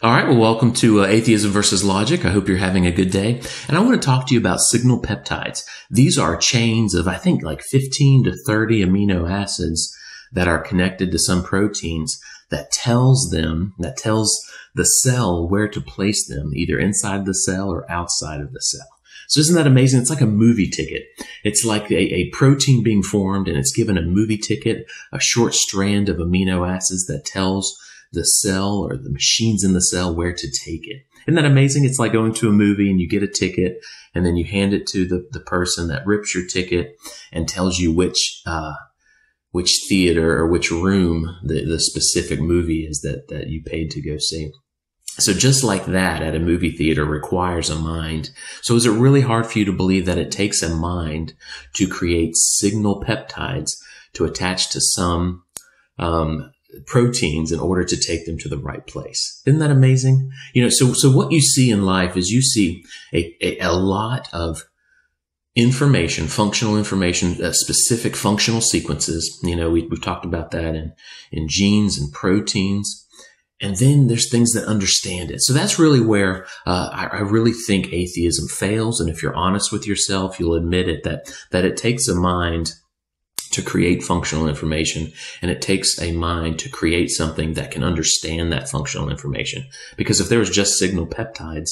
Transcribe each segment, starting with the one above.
All right, well, welcome to Atheism versus Logic. I hope you're having a good day. And I want to talk to you about signal peptides. These are chains of, I think, like 15 to 30 amino acids that are connected to some proteins that tells the cell where to place them, either inside the cell or outside of the cell. So isn't that amazing? It's like a movie ticket. It's like a protein being formed, and it's given a movie ticket, a short strand of amino acids that tells the cell or the machines in the cell where to take it. Isn't that amazing? It's like going to a movie and you get a ticket and then you hand it to the person that rips your ticket and tells you which theater or which room the specific movie is that you paid to go see. So just like that at a movie theater requires a mind. So is it really hard for you to believe that it takes a mind to create signal peptides to attach to some proteins in order to take them to the right place? Isn't that amazing? So what you see in life is you see a lot of information, functional information, specific functional sequences. We've talked about that in genes and proteins. And then there's things that understand it. So that's really where I really think atheism fails. And if you're honest with yourself, you'll admit it, that it takes a mind to create functional information, and it takes a mind to create something that can understand that functional information. Because if there was just signal peptides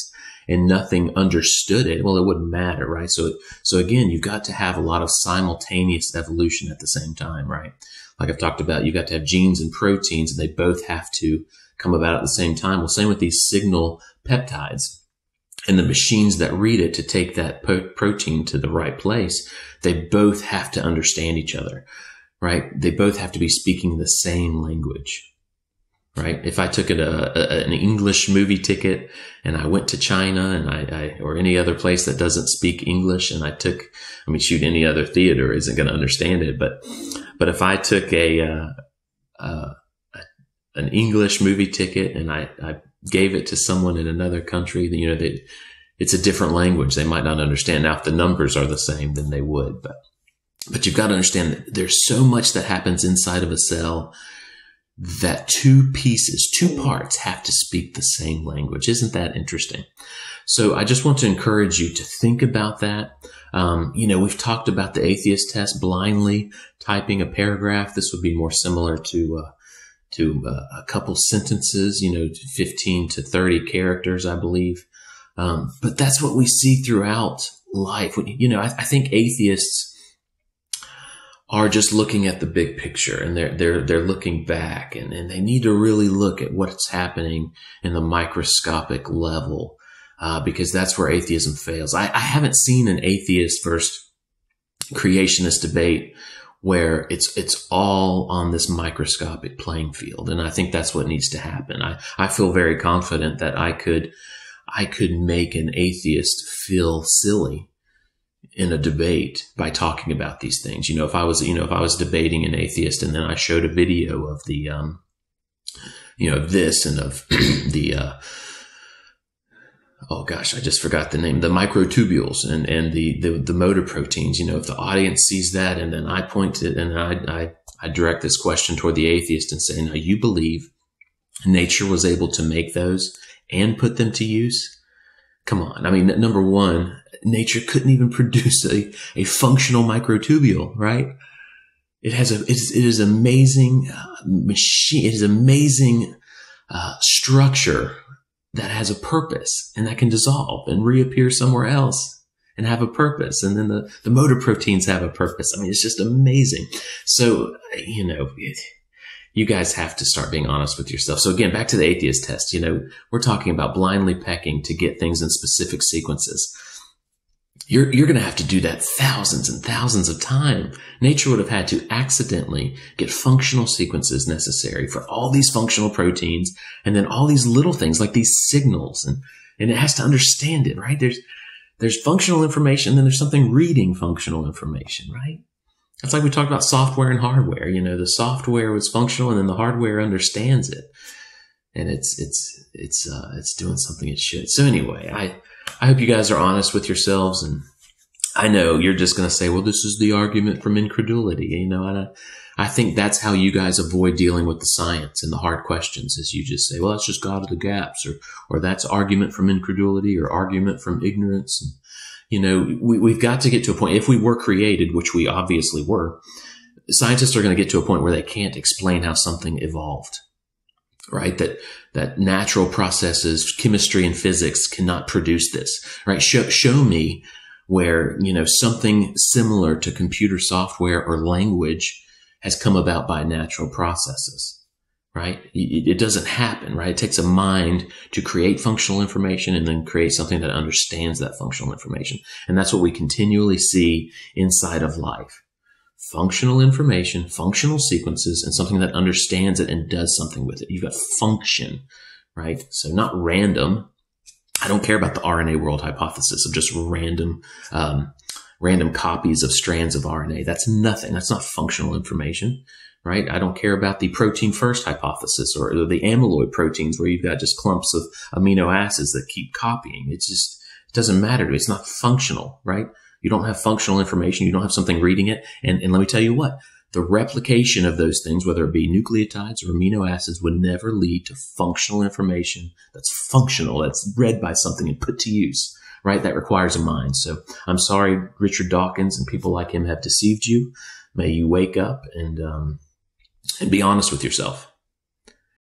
and nothing understood it, well, it wouldn't matter, right? So again, you've got to have a lot of simultaneous evolution at the same time, right? Like I've talked about, you've got to have genes and proteins, and they both have to come about at the same time. Well, same with these signal peptides. And the machines that read it to take that protein to the right place, they both have to understand each other, right? They both have to be speaking the same language, right? If I took an English movie ticket and I went to China and or any other place that doesn't speak English, and any other theater isn't going to understand it. But if I took an English movie ticket and I gave it to someone in another country, it's a different language. They might not understand. Now, if the numbers are the same, then they would. But you've got to understand that there's so much that happens inside of a cell that two parts have to speak the same language. Isn't that interesting? So I just want to encourage you to think about that. We've talked about the atheist test, blindly typing a paragraph. This would be more similar to a couple sentences, 15 to 30 characters, I believe. But that's what we see throughout life. I think atheists are just looking at the big picture, and they're looking back, and they need to really look at what's happening in the microscopic level, because that's where atheism fails. I haven't seen an atheist versus creationist debate where it's all on this microscopic playing field. And I think that's what needs to happen. I feel very confident that I could make an atheist feel silly in a debate by talking about these things. If I was debating an atheist and then I showed a video of the, this and of the, oh gosh, I just forgot the name, the microtubules and the motor proteins. If the audience sees that and then I point to it and I direct this question toward the atheist and say, now you believe nature was able to make those and put them to use? Come on. Number one, nature couldn't even produce a functional microtubule, right? It is amazing machine. It is amazing structure that has a purpose and that can dissolve and reappear somewhere else and have a purpose. And then the motor proteins have a purpose. It's just amazing. So, you guys have to start being honest with yourself. So again, back to the atheist test, we're talking about blindly pecking to get things in specific sequences. You're going to have to do that thousands and thousands of times. Nature would have had to accidentally get functional sequences necessary for all these functional proteins, and then all these little things like these signals, and it has to understand it, right? There's functional information, then there's something reading functional information, right? It's like we talked about software and hardware. The software was functional, and then the hardware understands it, and it's doing something it should. So anyway, I hope you guys are honest with yourselves, and I know you're just going to say, well, this is the argument from incredulity, and I think that's how you guys avoid dealing with the science and the hard questions, is you just say, well, that's just God of the gaps, or that's argument from incredulity or argument from ignorance. And, we've got to get to a point, if we were created, which we obviously were, scientists are going to get to a point where they can't explain how something evolved, right? That natural processes, chemistry and physics cannot produce this, right? Show me where, something similar to computer software or language has come about by natural processes, right? It doesn't happen, right? It takes a mind to create functional information and then create something that understands that functional information. And that's what we continually see inside of life. Functional information, functional sequences, and something that understands it and does something with it. You've got function, right? So not random. I don't care about the RNA world hypothesis of just random copies of strands of RNA. That's nothing. That's not functional information, right? I don't care about the protein first hypothesis or the amyloid proteins where you've got just clumps of amino acids that keep copying. It doesn't matter. It's not functional, right? You don't have functional information. You don't have something reading it. And let me tell you what, the replication of those things, whether it be nucleotides or amino acids, would never lead to functional information that's functional, that's read by something and put to use, right? That requires a mind. So I'm sorry, Richard Dawkins and people like him have deceived you. May you wake up and be honest with yourself.